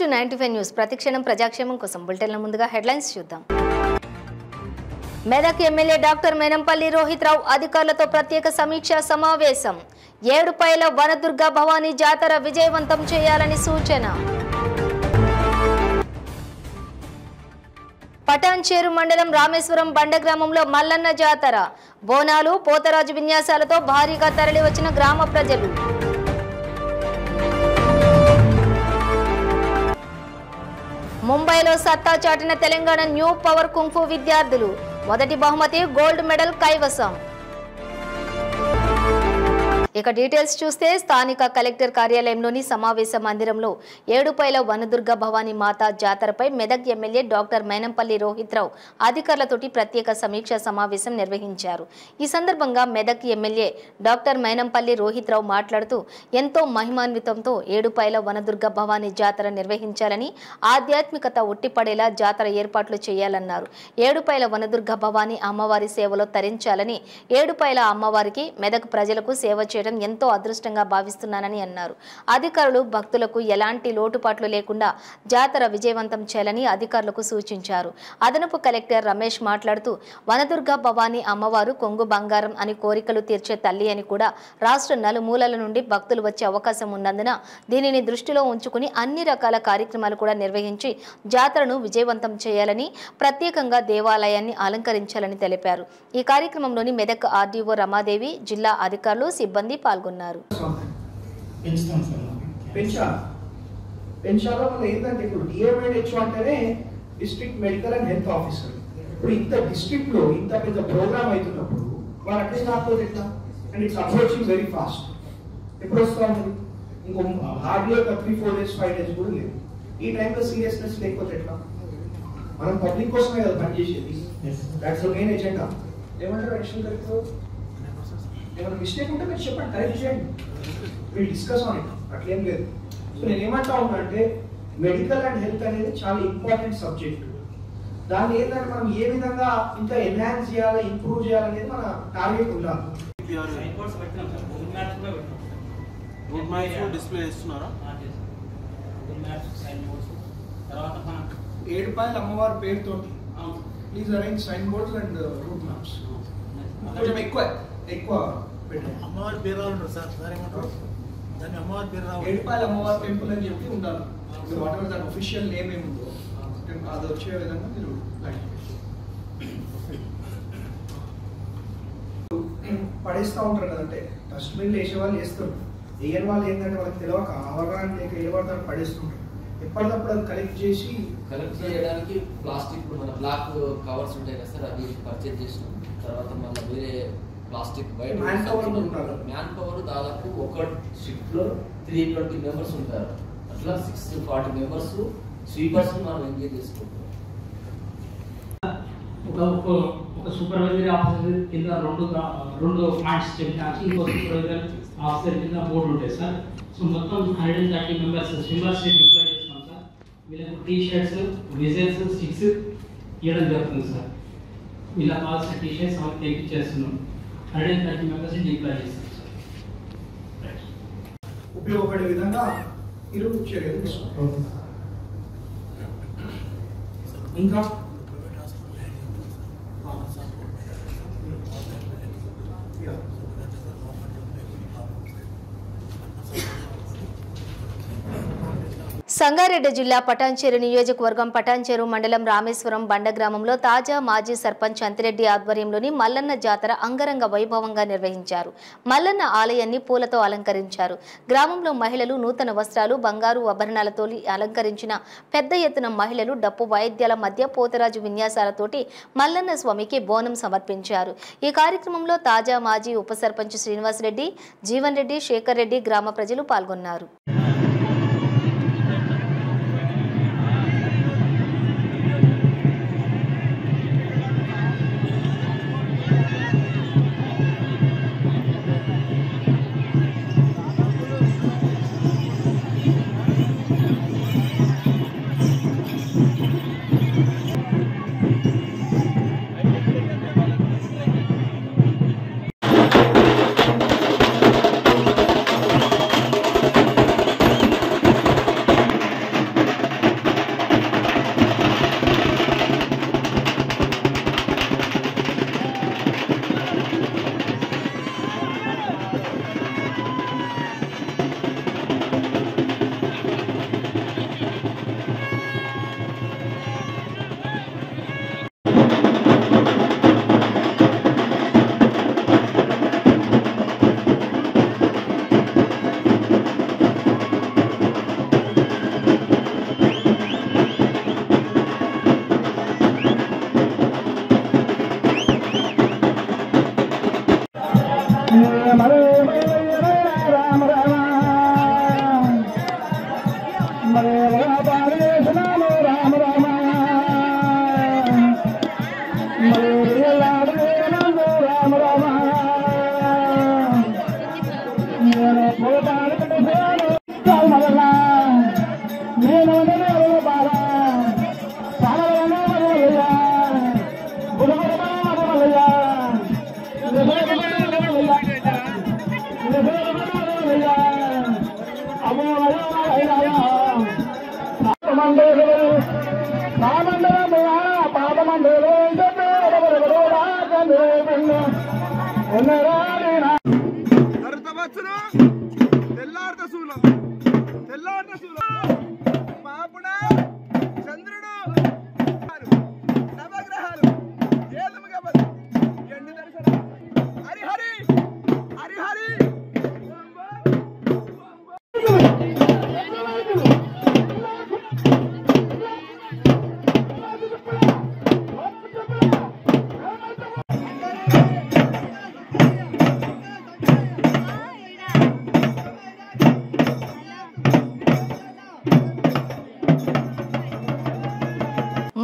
Welcome to 95 news. ప్రతిక్షణం ప్రజాక్షేమం కోసం బులెటిన్ల ముందుగా హెడ్లైన్స్ చూద్దాం. మెదక్ ఎమ్మెల్యే డాక్టర్ మేనంపల్లి రోహిత్ రావు అధికారులతో ప్రత్యేక సమీక్షా సమావేశం. ఏడుపాయల వనదుర్గ భవానీ జాతర విజయవంతం చేయాలని సూచన. పటాన్చేరు మండలం రామేశ్వరం బండ గ్రామంలో మల్లన్న జాతర. బోనాలు పోతరాజు విన్యాసాలతో భారీగా తరలివచ్చిన గ్రామ ప్రజలు. ముంబైలో సత్తా చాటిన తెలంగాణ న్యూ పవర్ కుంఫు విద్యార్థులు. మొదటి బహుమతి గోల్డ్ మెడల్ కైవసం. ఇక డీటెయిల్స్ చూస్తే స్థానిక కలెక్టర్ కార్యాలయంలోని సమావేశ మందిరంలో ఏడుపాయల వనదుర్గ భవానీ మాతా జాతరపై మెదక్ ఎమ్మెల్యే డాక్టర్ మేనంపల్లి రోహిత్ రావు అధికారులతోటి ప్రత్యేక సమీక్షా సమావేశం నిర్వహించారు. ఈ సందర్భంగా మెదక్ ఎమ్మెల్యే డాక్టర్ మేనంపల్లి రోహిత్ రావు మాట్లాడుతూ ఎంతో మహిమాన్వితంతో ఏడుపాయల వనదుర్గ భవానీ జాతర నిర్వహించాలని, ఆధ్యాత్మికత ఉట్టిపడేలా జాతర ఏర్పాట్లు చేయాలన్నారు. ఏడుపాయల వనదుర్గ భవానీ అమ్మవారి సేవలో తరించాలని, ఏడుపాయల అమ్మవారికి మెదక్ ప్రజలకు సేవ చేయడం ఎంతో అదృష్టంగా భావిస్తున్నానని అన్నారు. అధికారులు భక్తులకు ఎలాంటి లోటుపాట్లు లేకుండా జాతర విజయవంతం చేయాలని అధికారులకు సూచించారు. అదనపు కలెక్టర్ రమేష్ మాట్లాడుతూ వనదుర్గ భవానీ అమ్మవారు కొంగు బంగారం అని కోరికలు తీర్చే తల్లి అని కూడా రాష్ట్ర నలుమూలల నుండి భక్తులు వచ్చే అవకాశం ఉన్నందున దీనిని దృష్టిలో ఉంచుకుని అన్ని రకాల కార్యక్రమాలు కూడా నిర్వహించి జాతరను విజయవంతం చేయాలని, ప్రత్యేకంగా దేవాలయాన్ని అలంకరించాలని తెలిపారు. ఈ కార్యక్రమంలోని మెదక్ ఆర్డీఓ రమాదేవి, జిల్లా అధికారులు, సిబ్బంది పాల్గొన్నారు. District medical and health officer ఇప్పుడు ఇంత డిస్ట్రిక్ట్ లో ఇంత పెద్ద ప్రోగ్రామ్ అవుతున్నప్పుడు వాళ్ళు అట్లీస్ట్ ఆపుతుంది ఎట్లా? And it's approaching very fast. ఎప్పుడు వస్తా ఉంది? ఇంకో హార్డ్లీ ఒక 3-4 days 5 days కూడా లేదు. ఈ టైంలో సీరియస్నెస్ లేకపోతే ఎట్లా? మనం పబ్లిక్ కోసమే కదా పనిచేసేది. That's the main agenda. ఏమంటారు అడిషనల్ కలెక్టర్? ఏమైనా మిస్టేక్ ఉంటే మీరు చెప్పండి, కరెక్ట్ చేయండి. Will discuss on it. అట్లేం లేదు. సో నేను ఏమంటా ఉన్నా అంటే మెడికల్ అండ్ హెల్త్ అనేది చాలా ఇంపార్టెంట్ సబ్జెక్ట్. దాన్ని ఏంటంటే మనం ఏ విధంగా ఇంకా ఎన్హాన్స్ చేయాలి, ఇంప్రూవ్ చేయాలనేది మన టార్గెట్ ఉండాలి. ఏడుపాయల అమ్మవారి పేరుతో please arrange sign boards and route maps. కొంచెం ఎక్కువ పెట్టండి. అమ్మవారి పేరు రావాలి సార్. ఏమంటారు దాన్ని? అమ్మవారి పేరు రావాలి. ఏడుపాయల అమ్మవారి టెంపుల్ అని చెప్పి ఉండాలి. వాట్ ఎవర్ దాని అఫీషియల్ నేమ్ ఏముందో అది వచ్చే విధంగా మీరు పడేస్తూ ఉంటారు కదంటే డస్ట్బిన్లు వేసే వాళ్ళు వేస్తారు, వేయని వాళ్ళు ఏంటంటే వాళ్ళకి తెలియక అవగాహన లేక ఏ పడతారు పడేస్తుంటారు. ఎప్పటికప్పుడు అది కలెక్ట్ చేయడానికి ప్లాస్టిక్ మన బ్లాక్ కవర్స్ ఉంటాయి కదా సార్, అవి పర్చేజ్ చేసినాం. తర్వాత మళ్ళీ వేరే ప్లాస్టిక్ వైట్ మ్యాన్ పవర్ దాదాపు ఒక షిఫ్ట్ లో 320 మెంబర్స్ ఉంటారు. అట్లా 640 మెంబర్స్ స్వీపర్స్ మనం ఎంగేజ్ చేసుకుంటాం. ఒక సూపర్వైజరీ ఆఫీసర్ కింద రెండు పాయింట్స్ చెప్పడానికి ఇంకో సూపర్వైజర్ ఆఫీసర్ కింద 3 ఉంటాయి సార్. సో మొత్తం 130 మెంబర్స్ స్విమ్మర్స్ డిప్లాయ్ చేస్తున్నాం సార్. వీళ్ళకు టీ షర్ట్స్, విజల్స్, స్టిక్స్ ఇవ్వడం జరుగుతుంది సార్. వీళ్ళకి కావాల్సిన టీ షర్ట్స్ అవన్నీ తెప్పించేస్తున్నాం. 130 మెంబర్స్ డిప్లాయ్ చేస్తాం సార్. ఉపయోగపడే విధంగా మీరు చర్యలు తీసుకోండి. ఇంకా సంగారెడ్డి జిల్లా పటాన్చేరు నియోజకవర్గం పటాన్చేరు మండలం రామేశ్వరం బండ గ్రామంలో తాజా మాజీ సర్పంచ్ అంతిరెడ్డి ఆధ్వర్యంలోని మల్లన్న జాతర అంగరంగ వైభవంగా నిర్వహించారు. మల్లన్న ఆలయాన్ని పూలతో అలంకరించారు. గ్రామంలో మహిళలు నూతన వస్త్రాలు, బంగారు ఆభరణాలతో అలంకరించిన పెద్ద ఎత్తున మహిళలు డప్పు వాయిద్యాల మధ్య పోతరాజు విన్యాసాలతోటి మల్లన్న స్వామికి బోనం సమర్పించారు. ఈ కార్యక్రమంలో తాజా మాజీ ఉప సర్పంచ్ శ్రీనివాసరెడ్డి, జీవన్ రెడ్డి, శేఖర్ రెడ్డి గ్రామ ప్రజలు పాల్గొన్నారు.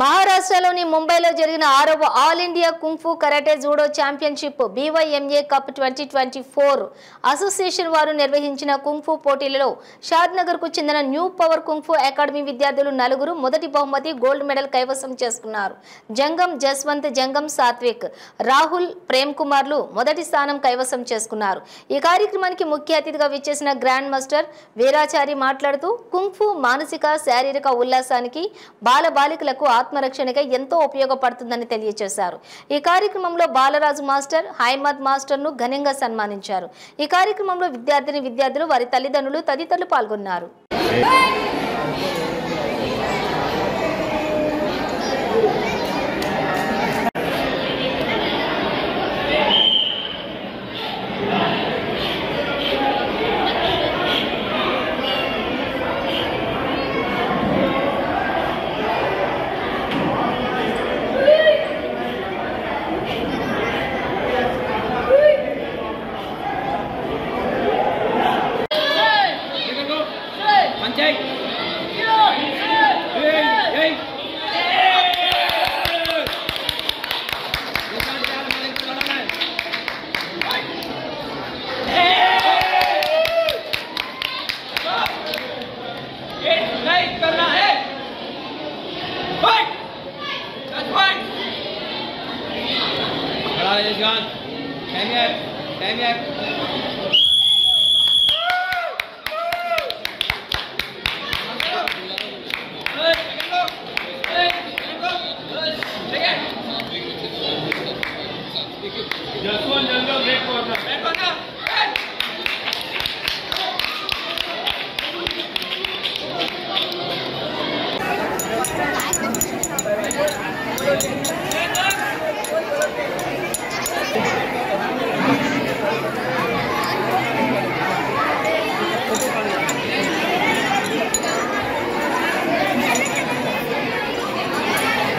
మహారాష్ట్రలోని ముంబైలో జరిగిన 6వ all India kung fu karate judo championship BYMA cup 2024 association వారు నిర్వహించిన కుంఫు పోటీలలో షాద్నగర్ కు చెందిన న్యూ పవర్ కుంఫు అకాడమీ విద్యార్థులు 4 మొదటి బహుమతి గోల్డ్ మెడల్ కైవసం చేసుకున్నారు. జంగం జస్వంత్, జంగం సాత్విక్, రాహుల్, ప్రేమ్ కుమార్లు మొదటి స్థానం కైవసం చేసుకున్నారు. ఈ కార్యక్రమానికి ముఖ్య అతిథిగా విచ్చేసిన గ్రాండ్ మాస్టర్ వీరాచారి మాట్లాడుతూ కుంఫు మానసిక శారీరక ఉల్లాసానికి బాలబాలికలకు ఆత్మరక్షణగా ఎంతో ఉపయోగపడుతుందని తెలియజేశారు. ఈ కార్యక్రమంలో బాలరాజు మాస్టర్, హైమద్ మాస్టర్ ను ఘనంగా సన్మానించారు. ఈ కార్యక్రమంలో విద్యార్థులు, వారి తల్లిదండ్రులు తదితరులు పాల్గొన్నారు.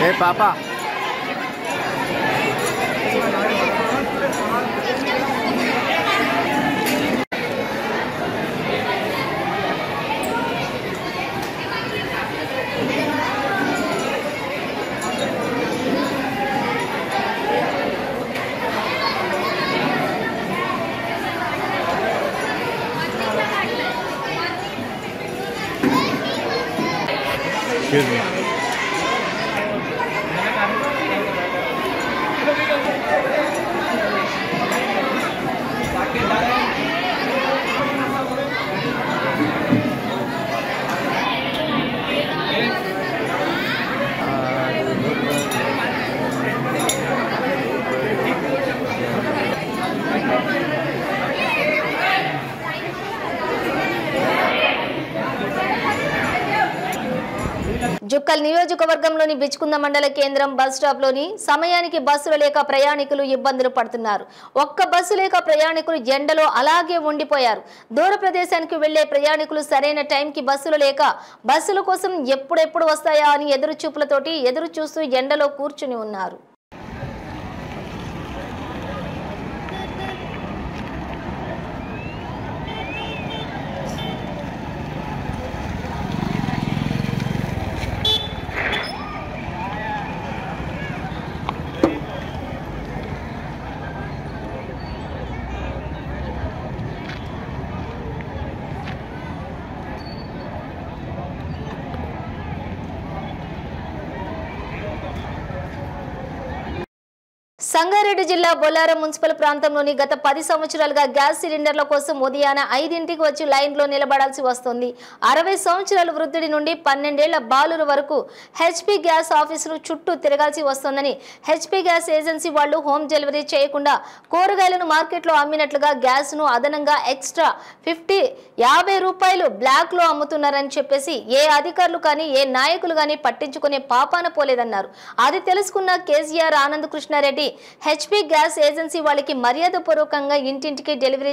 Hey, Papa. Excuse me. Jukkal నియోజకవర్గంలోని బిచ్కుంద మండల కేంద్రం బస్ స్టాప్ లోని సమయానికి బస్సులు లేక ప్రయాణికులు ఇబ్బందులు పడుతున్నారు. ఒక్క బస్సు లేక ప్రయాణికులు ఎండలో అలాగే ఉండిపోయారు. దూర ప్రదేశానికి వెళ్లే ప్రయాణికులు సరైన టైంకి బస్సులు లేక బస్సుల కోసం ఎప్పుడెప్పుడు వస్తాయా అని ఎదురు చూస్తూ ఎండలో కూర్చుని ఉన్నారు. సంగారెడ్డి జిల్లా బొల్లారం మున్సిపల్ ప్రాంతంలోని గత 10 సంవత్సరాలుగా గ్యాస్ సిలిండర్ల కోసం ఉదయాన 5ంటికి వచ్చి లైన్లో నిలబడాల్సి వస్తుంది. 60 సంవత్సరాల వృద్ధుడి నుండి 12 ఏళ్ల బాలుర వరకు హెచ్పీ గ్యాస్ ఆఫీసులు చుట్టూ తిరగాల్సి వస్తోందని హెచ్పీ గ్యాస్ ఏజెన్సీ వాళ్ళు హోమ్ డెలివరీ చేయకుండా కూరగాయలను మార్కెట్లో అమ్మినట్లుగా గ్యాస్ను అదనంగా ఎక్స్ట్రా 50 రూపాయలు బ్లాక్లో అమ్ముతున్నారని చెప్పేసి ఏ అధికారులు కానీ ఏ నాయకులు కానీ పట్టించుకునే పాపాన పోలేదన్నారు. అది తెలుసుకున్న KCR Anand Krishna Reddy HP gas agency వాళ్ళకి మర్యాదపూర్వకంగా ఇంటింటికి డెలివరీ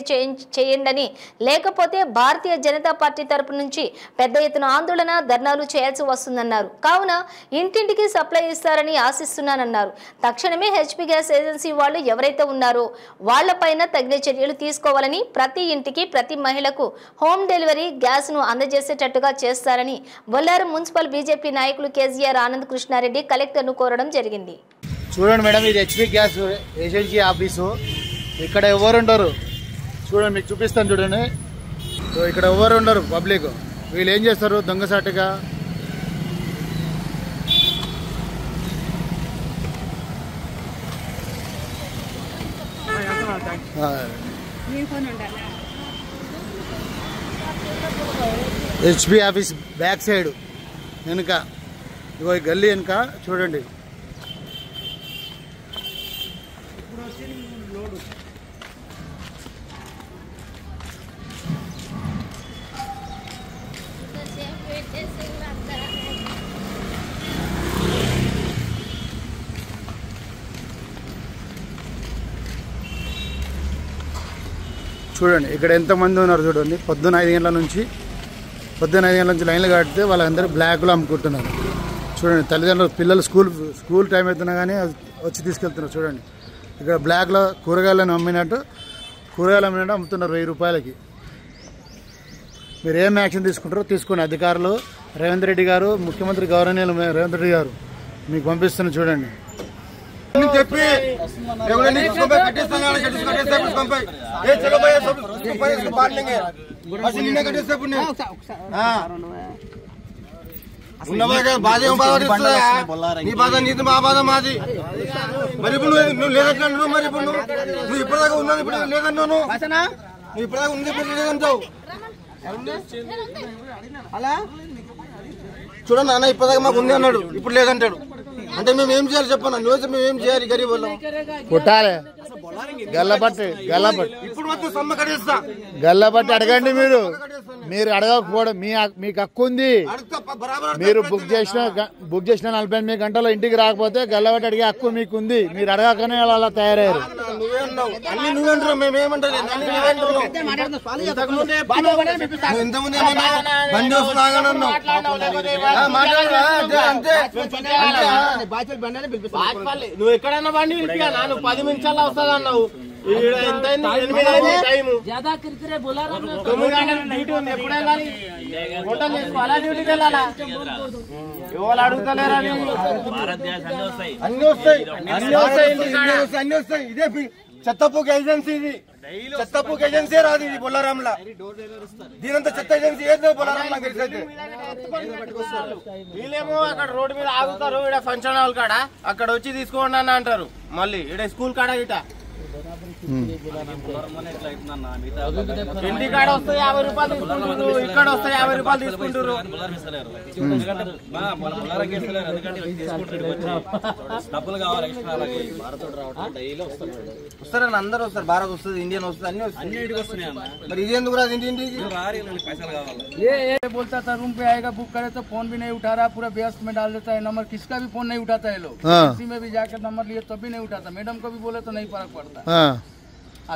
చేయండి, లేకపోతే భారతీయ జనతా పార్టీ తరపు నుంచి పెద్ద ఎత్తున ఆందోళన ధర్నాలు చేయాల్సి వస్తుందన్నారు. కావున ఇంటింటికి సప్లై ఇస్తారని ఆశిస్తున్నానన్నారు. తక్షణమే హెచ్పీ గ్యాస్ ఏజెన్సీ వాళ్ళు ఎవరైతే ఉన్నారో వాళ్లపైన తగిన చర్యలు తీసుకోవాలని, ప్రతి ఇంటికి ప్రతి మహిళకు హోమ్ డెలివరీ గ్యాస్ ను అందజేసేటట్టుగా చేస్తారని బొల్లారం మున్సిపల్ బీజేపీ నాయకులు కేసీఆర్ ఆనంద్ కృష్ణారెడ్డి కలెక్టర్ ను కోరడం జరిగింది. చూడండి మేడం, ఇది హెచ్పీ గ్యాస్ ఏజెన్సీ ఆఫీసు. ఇక్కడ ఎవరు ఉండరు, చూడండి మీకు చూపిస్తాను చూడండి. ఇక్కడ ఎవరు ఉండరు పబ్లిక్. వీళ్ళు ఏం చేస్తారు, దొంగసాటుగా హెచ్పీ ఆఫీస్ బ్యాక్ సైడ్ వెనుక, ఇగో ఈ గల్లీ వెనుక చూడండి. చూడండి ఇక్కడ ఎంతమంది ఉన్నారు చూడండి. పొద్దున్న 5 గంటల నుంచి లైన్లు కడితే వాళ్ళందరూ బ్లాక్లో అమ్ముకుంటున్నారు. చూడండి తల్లిదండ్రులు పిల్లలు స్కూల్ టైం అవుతున్నా కానీ వచ్చి తీసుకెళ్తున్నారు. చూడండి ఇక్కడ బ్లాక్లో కూరగాయలను అమ్మినట్టు అమ్ముతున్నారు 1000 రూపాయలకి. మీరు ఏం యాక్షన్ తీసుకుంటారో తీసుకోండి. అధికారులు రేవంత్ రెడ్డి గారు, ముఖ్యమంత్రి గౌరవనీయులు రేవంత్ రెడ్డి గారు మీకు పంపిస్తున్నారు. చూడండి చెప్పి నీ బాధ నీది, మా బాధ మాది. మరి ఇప్పుడు నువ్వు లేదంటున్నావు, మరి ఇప్పుడు నువ్వు ఇప్పటిదాకా ఉన్నావు, ఇప్పుడు లేదంటావు. నువ్వు ఇప్పటిదాకా ఉంది, ఇప్పుడు లేదంటావు. అలా చూడండి అన్న, ఇప్పటిదాకా మాకు ఉంది అన్నాడు, ఇప్పుడు లేదంటాడు. అంటే మేము ఏం చేయాలి చెప్పన్నా? నువ్వు మేము ఏం చేయాలి? గరీబ్ వాళ్ళం కొట్టాలి, గల్లబట్టి ఇప్పుడు మొత్తం సమ్మ కట్టేస్తా. గల్లబట్టి అడగండి. మీరు అడగకపోవడం మీకు హక్కు ఉంది. మీరు బుక్ చేసిన 48 గంటల్లో ఇంటికి రాకపోతే గల్లబట్టి అడిగే హక్కు మీకు ఉంది. మీరు అడగకనే అలా తయారయ్యారు. అన్ని నువ్వేంటారు, మేమేమంటారు? ఇంతకుముందు ఏమన్నా బండి వస్తున్నాగన్నావు, నువ్వు ఎక్కడన్నా బండి నువ్వు 10 నిమిషాల్లో వస్తుంది అన్నావు. ఎంత 8 టైం 9 గంటల డ్యూటీ ఉంది. ఎప్పుడు వెళ్ళాలి? హోటల్ చేసుకోవాలా, డ్యూటీకి వెళ్ళాలా? ఎవరు అడుగుతలేరా? అన్ని వస్తాయి. ఇదే చెత్తపూక ఏజెన్సీ, ఇది చెత్తపూక ఏజెన్సీ రాదు. ఇది బొల్లారంలా దీనంతా చెత్త ఏజెన్సీ ఏదో బొల్లారంలా తెలిసైతే. వీళ్ళేమో అక్కడ రోడ్డు మీద ఆగుతారు, ఇక్కడ ఫంక్షన్ హాల్ కాడ అక్కడ వచ్చి తీసుకోండి అని అంటారు. మళ్ళీ ఇక్కడ స్కూల్ కాడ ఇట ఇంటి కాడ వస్తే 50 రూపాయలు తీసుకుంటారు, ఇక్కడ వస్తే 50 రూపాయలు తీసుకుంటారు. వస్తారని అందరూ వస్తారు. భారత్ వస్తుంది, ఇండియన్ వస్తుంది, అన్ని వస్తున్నాయి. మరి ఇది ఎందుకు రాదు? ఇంటికి बोलता था रूम पे आएगा, बुक करे तो फोन भी नहीं उठा रहा, पूरा व्यस्त में डाल देता है नंबर. किसका भी फोन नहीं उठाता है लोग. किसी में भी जाकर नंबर लिए तो भी नहीं उठाता. मैडम को भी बोले तो नहीं फर्क पड़ता.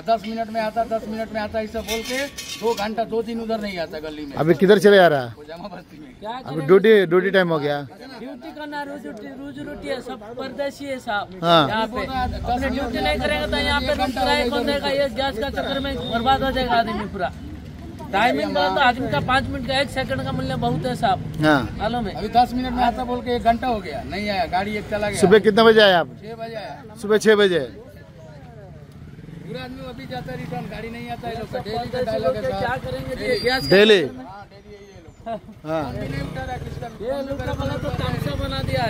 10 मिनट में आता, 10 मिनट में आता, ऐसा बोल के 2 घंटा 2 दिन उधर नहीं आता गली में. अभी किधर चले जा रहा है? जमा बस्ती में. अभी ड्यूटी टाइम हो गया. ड्यूटी करना रोज रोटी है, सब परदेशी है साहब. यहाँ पे अपने ड्यूटी नहीं करेंगे तो यहाँ पे रूम किराए कौन देगा? ये गैस का चक्कर में बर्बाद हो जाएगा आदमी पूरा. टाइमिंग का तो आदमी का 5 मिनट का 1 सेकंड का मूल्य बहुत है साहब. मालूम है? अभी 10 मिनट में आता बोल के 1 घंटा हो गया, नहीं आया. गाड़ी एक चला गया. सुबह कितने बजे आए आप? 6 बजे आया. सुबह 6 बजे. पूरा आदमी अभी जाता है रिटर्न, गाड़ी नहीं आता है लोग का. डेली का डायलॉग है. क्या करेंगे? डेली नहीं उठा रहा किसका. ये लोग का तो तामसा बना दिया है.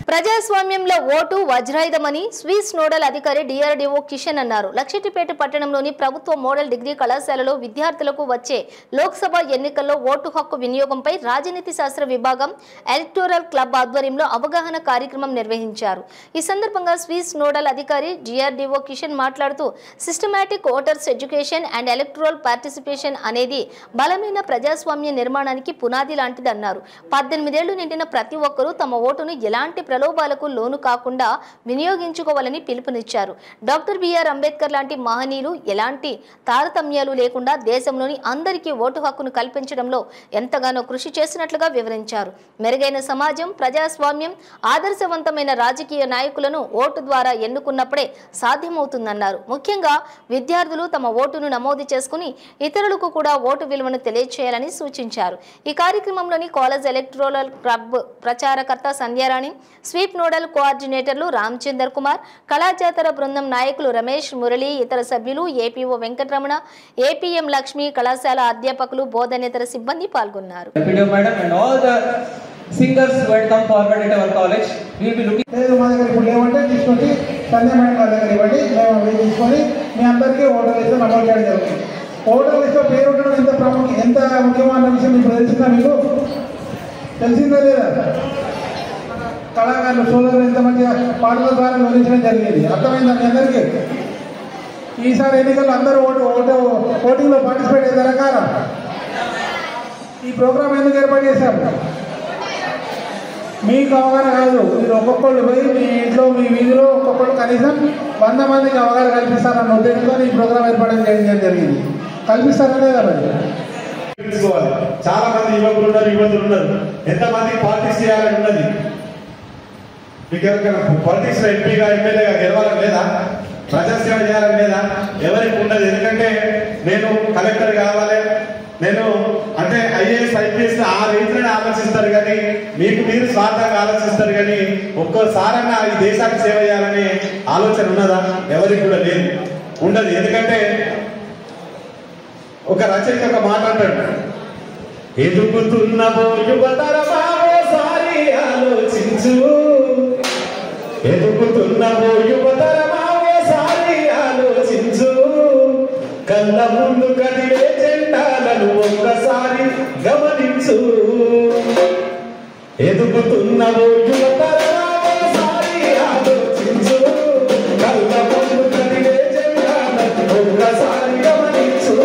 ప్రజాస్వామ్యంలో ఓటు వజ్రాయుధమని స్విస్ నోడల్ అధికారి డిఆర్డీఓ కిషన్ అన్నారు. లక్షటిపేట పట్టణంలోని ప్రభుత్వ మోడల్ డిగ్రీ కళాశాలలో విద్యార్థులకు వచ్చే లోక్సభ ఎన్నికల్లో ఓటు హక్కు వినియోగంపై రాజనీతి శాస్త్ర విభాగం ఎలక్టోరల్ క్లబ్ ఆధ్వర్యంలో అవగాహన కార్యక్రమం నిర్వహించారు. ఈ సందర్భంగా స్విస్ నోడల్ అధికారి డిఆర్డీఓ కిషన్ మాట్లాడుతూ systematic voters education and electoral participation అనేది బలమైన ప్రజాస్వామ్య నిర్మాణానికి పునాది లాంటిదన్నారు. 18 ఏళ్లు నిండిన ప్రతి ఒక్కరూ తమ ఓటును ఎలాంటి ప్రలోభాలకు లోను కాకుండా వినియోగించుకోవాలని పిలుపునిచ్చారు. డాక్టర్ బిఆర్ అంబేద్కర్ లాంటి మహనీయులు ఎలాంటి తారతమ్యాలు లేకుండా దేశంలోని అందరికీ ఓటు హక్కును కల్పించడంలో ఎంతగానో కృషి చేసినట్లుగా వివరించారు. మెరుగైన సమాజం, ప్రజాస్వామ్యం, ఆదర్శవంతమైన రాజకీయ నాయకులను ఓటు ద్వారా ఎన్నుకున్నప్పుడే సాధ్యమవుతుందన్నారు. ముఖ్యంగా విద్యార్థులు తమ ఓటును నమోదు చేసుకుని ఇతరులకు కూడా ఓటు విలువను తెలియజేయాలని సూచించారు. ఈ కార్యక్రమంలోని కాలేజ్ ఎలక్టోరల్ క్లబ్ ప్రచారకర్త సంధ్యారాణి, స్వీప్ నోడల్ కోఆర్డినేటర్లు రామచందర్ కుమార్, కళాజాతర బృందం నాయకులు రమేష్, మురళి, ఇతర సభ్యులు, ఏపీఓ వెంకటరమణ, ఏపీఎం లక్ష్మి, కళాశాల అధ్యాపకులు, బోధనేతర సిబ్బంది పాల్గొన్నారు. Singers will come forward at our college. We will be looking. లేదు మా దగ్గర ఇప్పుడు లేవంటే తీసుకొని సంధ్య మేడం వాళ్ళ దగ్గర ఇవ్వండి. మేము తీసుకొని మీ అందరికీ ఓటర్ లిస్ట్ నమోదు చేయడం జరుగుతుంది. ఓటర్ లిస్ట్లో పేరు ఉండడం ఎంత ముఖ్యమైన విషయం మీకు తెలిసిందా? మీకు తెలిసిందా లేదా? కళాకారులు సోదరులు ఎంత మంచిగా పాటల ద్వారా వివరించడం జరిగింది. అర్థమైందా మీ అందరికీ? ఈసారి ఎన్నికల్లో అందరూ ఓటింగ్లో పార్టిసిపేట్ అయ్యే కారా? ఈ ప్రోగ్రాం ఎందుకు ఏర్పాటు చేశారు? మీకు అవగాహన కాదు, మీరు ఒక్కొక్కళ్ళు పోయి మీ ఇంట్లో మీ వీధిలో ఒక్కొక్కళ్ళు కనీసం 100 మందికి అవగాహన కల్పిస్తారన్న ఉద్దేశంతో ఈ ప్రోగ్రాం ఏర్పాటు చేయడం జరిగింది. కల్పిస్తారనే కదా చాలా మంది యువకులు ఉన్నారు, యువతులు ఉన్నారు. ఎంతమంది పాలిటిక్స్ చేయాలని ఉన్నది? మీకు ఎవరికైనా పాలిటిక్స్ లో ఎంపీగా ఎమ్మెల్యేగా గెలవాలని లేదా? ప్రజాసేవ చేయాలని లేదా? ఎవరికి ఉండదు. ఎందుకంటే నేను కలెక్టర్ కావాలి, నేను అంటే ఐఏఎస్ ఐపీఎస్ ఆ రీతిలోనే ఆలోచిస్తారు, కానీ మీకు మీరు స్వార్థంగా ఆలోచిస్తారు. కానీ ఒక్కోసారైనా ఈ దేశానికి సేవ చేయాలనే ఆలోచన ఉన్నదా? ఎవరికి కూడా లేదు, ఉండదు. ఎందుకంటే ఒక రచయిత ఒక మాట అంటాడు, ఎదుగుతున్నవో యువతరమావోసారి ఆలోచించు, ఎదుగుతున్నవో యువతరమావోసారి ఆలోచించు, కళ్ళ ముందు కదిలే జెండాలను ఒక్కసారి గమనించు, ఎదుగుతున్నవో యువతరమావోసారి ఆలోచించు, కళ్ళ ముందు కదిలే జెండాలను ఒక్కసారి గమనించు,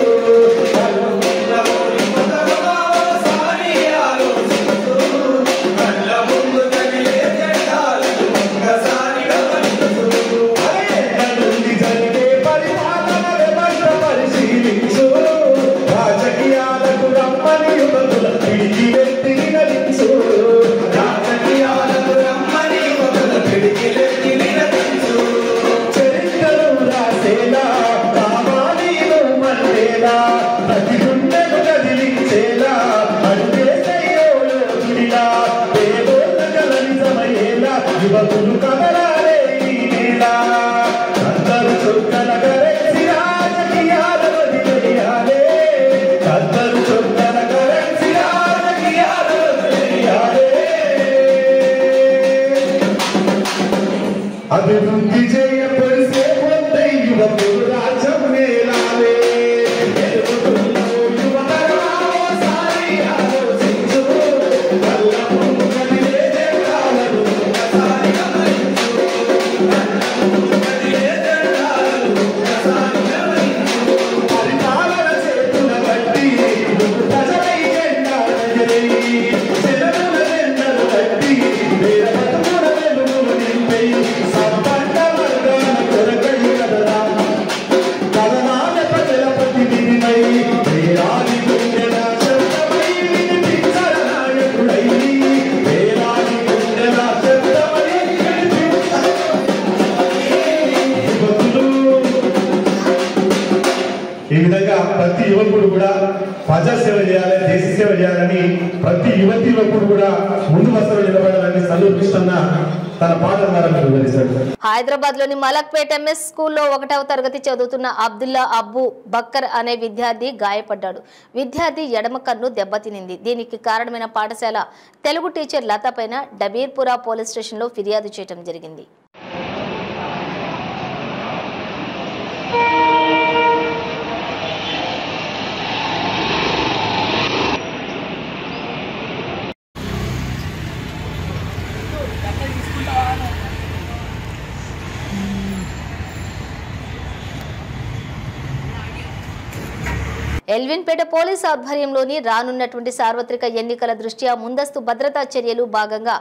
అభివృద్ధి చేయబడితే పొందే యువకుడు రాజ్యం నేలాలే, ఎదుగుతున్నవో యువతరమావోసారి ఆలోచించు, కళ్ళ ముందు కదిలే జెండాలను ఒక్కసారి గమనించు, కళ్ళ ముందు కదిలే జెండాలను ఒక్కసారి గమనించు, పరిపాలన చేతుల బట్టి ప్రజలై జెండా ఎగిరి, జనముల జెండలు బట్టి వేల బతుకుల వెలుగులు నింపై సంపన్న వర్గాల కొరకై కదరా, కథనాల ప్రజల ప్రతినిధిపై వేలాది గుండెల శబ్దమై వినిపించర నాయకుడై, వేలాది గుండెల శబ్దమై వినిపించర యువకులు. ఈ విధంగా ప్రతి యువకుడు కూడా ప్రజాసేవ చేయాలి, దేశ సేవ చేయాలని ప్రతి యువకుడు కూడా ముందు వరుసలో నిలబడాలని సందర్భిస్తున్న తన పాట ద్వారా మీరు వివరిస్తారు. హైదరాబాద్ లోని మలక్పేట్ ఎంఎస్ స్కూల్లో 1వ తరగతి చదువుతున్న అబ్దుల్లా అబ్బు బక్కర్ అనే విద్యార్థి గాయపడ్డాడు. విద్యార్థి ఎడమ కన్ను దెబ్బతినింది. దీనికి కారణమైన పాఠశాల తెలుగు టీచర్ లత పైన డబీర్పురా పోలీస్ స్టేషన్లో ఫిర్యాదు చేయడం జరిగింది. ఎల్విన్పేట పోలీస్ ఆధ్వర్యంలోని రానున్నటువంటి సార్వత్రిక ఎన్నికల దృష్ట్యా ముందస్తు భద్రతా చర్యలు భాగంగా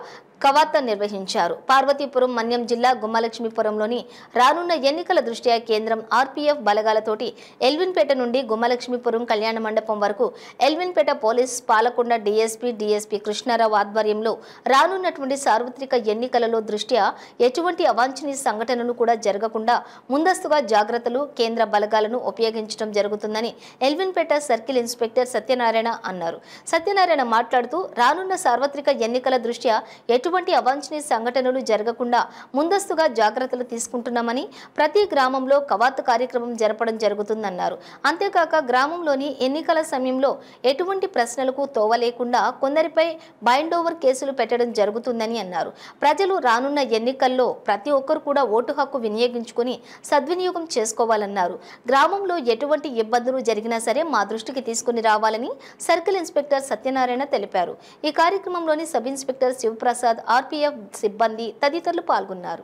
కవాతు నిర్వహించారు. పార్వతీపురం మన్యం జిల్లా గుమ్మలక్ష్మీపురంలోని రానున్న ఎన్నికల దృష్ట్యా కేంద్రం ఆర్పీఎఫ్ బలగాలతోటి ఎల్విన్పేట నుండి గుమ్మలక్ష్మీపురం కళ్యాణ మండపం వరకు ఎల్విన్పేట పోలీస్ పాలకొండ డీఎస్పీ కృష్ణారావు ఆధ్వర్యంలో రానున్నటువంటి సార్వత్రిక ఎన్నికలలో దృష్ట్యా ఎటువంటి అవాంఛనీయ సంఘటనలు కూడా జరగకుండా ముందస్తుగా జాగ్రత్తలు కేంద్ర బలగాలను ఉపయోగించడం జరుగుతుందని ఎల్విన్పేట సర్కిల్ ఇన్స్పెక్టర్ సత్యనారాయణ అన్నారు. సత్యనారాయణ మాట్లాడుతూ రానున్న సార్వత్రిక ఎన్నికల దృష్ట్యా ఎటువంటి అవాంఛనీయ సంఘటనలు జరగకుండా ముందస్తుగా జాగ్రత్తలు తీసుకుంటున్నామని ప్రతి గ్రామంలో కవాతు కార్యక్రమం జరపడం జరుగుతుందన్నారు. అంతేకాక గ్రామంలోని ఎన్నికల సమయంలో ఎటువంటి ప్రశ్నలకు తోవలేకుండా కొందరిపై బైండ్ ఓవర్ కేసులు పెట్టడం జరుగుతుందని అన్నారు. ప్రజలు రానున్న ఎన్నికల్లో ప్రతి ఒక్కరు కూడా ఓటు హక్కు వినియోగించుకుని సద్వినియోగం చేసుకోవాలన్నారు. గ్రామంలో ఎటువంటి ఇబ్బందులు జరిగినా సరే మా దృష్టికి తీసుకుని రావాలని సర్కిల్ ఇన్స్పెక్టర్ సత్యనారాయణ తెలిపారు. ఈ కార్యక్రమంలోని సబ్ ఇన్స్పెక్టర్ శివప్రసాద్, ఆర్పీఎఫ్ సిబ్బంది తదితరులు పాల్గొన్నారు.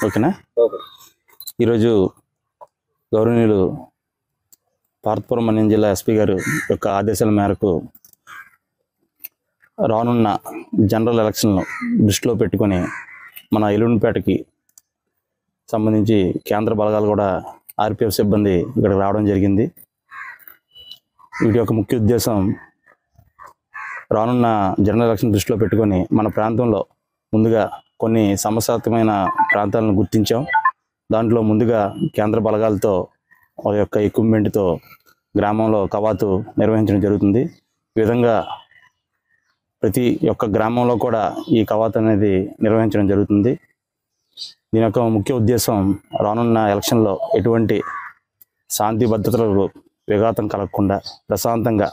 ఓకేనా. ఈరోజు గౌరవనీయులు పార్వతీపురం మన్యం జిల్లా ఎస్పీ గారు యొక్క ఆదేశాల మేరకు రానున్న జనరల్ ఎలక్షన్ను దృష్టిలో పెట్టుకొని మన ఎల్విన్పేటకి సంబంధించి కేంద్ర బలగాలు కూడా ఆర్పీఎఫ్ సిబ్బంది ఇక్కడికి రావడం జరిగింది. వీటి యొక్క ముఖ్య ఉద్దేశం రానున్న జనరల్ ఎలక్షన్ దృష్టిలో పెట్టుకొని మన ప్రాంతంలో ముందుగా కొన్ని సమస్యాత్మకమైన ప్రాంతాలను గుర్తించాం. దాంట్లో ముందుగా కేంద్ర బలగాలతో వారి యొక్క ఎక్విప్మెంట్తో గ్రామంలో కవాతు నిర్వహించడం జరుగుతుంది. ఈ విధంగా ప్రతి ఒక్క గ్రామంలో కూడా ఈ కవాతు అనేది నిర్వహించడం జరుగుతుంది. దీని యొక్క ముఖ్య ఉద్దేశం రానున్న ఎలక్షన్లో ఎటువంటి శాంతి భద్రతలకు విఘాతం కలగకుండా ప్రశాంతంగా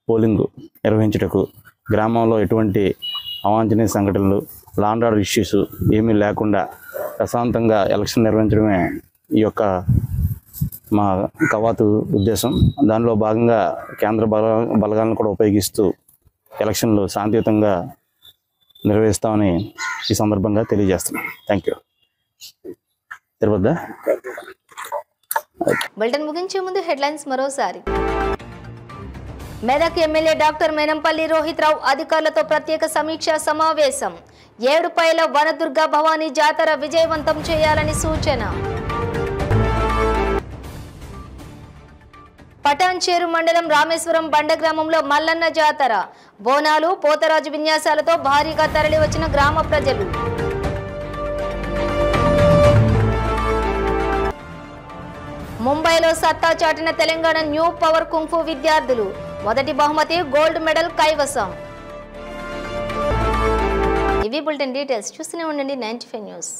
పోలింగ్ నిర్వహించుటకు, గ్రామంలో ఎటువంటి అవాంఛనీయ సంఘటనలు, లాండ్ ఆర్డర్ ఇష్యూస్ ఏమీ లేకుండా ప్రశాంతంగా ఎలక్షన్ నిర్వహించడమే ఈ యొక్క మా కవాతు ఉద్దేశం. దానిలో భాగంగా కేంద్ర బలగాలను కూడా ఉపయోగిస్తూ ఎలక్షన్లు శాంతియుతంగా నిర్వహిస్తామని ఈ సందర్భంగా తెలియజేస్తున్నాం. Thank you. తిరుపతి బులెటిన్ ముగించే ముందు హెడ్లైన్స్ మరోసారి. మెదక్ ఎమ్మెల్యే డాక్టర్ మేనంపల్లి రోహిత్ రావు అధికారులతో ప్రత్యేక సమీక్షా సమావేశం. 7 పైల వనదుర్గ భవానీ జాతర విజయవంతం చేయాలని సూచన. పటాన్చేరు మండలం రామేశ్వరం బండ గ్రామంలో మల్లన్న జాతర. బోనాలు, పోతరాజు విన్యాసాలతో భారీగా తరలివచ్చిన గ్రామ ప్రజలు. ముంబైలో సత్తా చాటిన తెలంగాణ న్యూ పవర్ కుంఫు విద్యార్థులు. మొదటి బహుమతి గోల్డ్ మెడల్ కైవసం. ఇవి బులెటిన్ డీటెయిల్స్. చూస్తూనే ఉండండి 95 న్యూస్.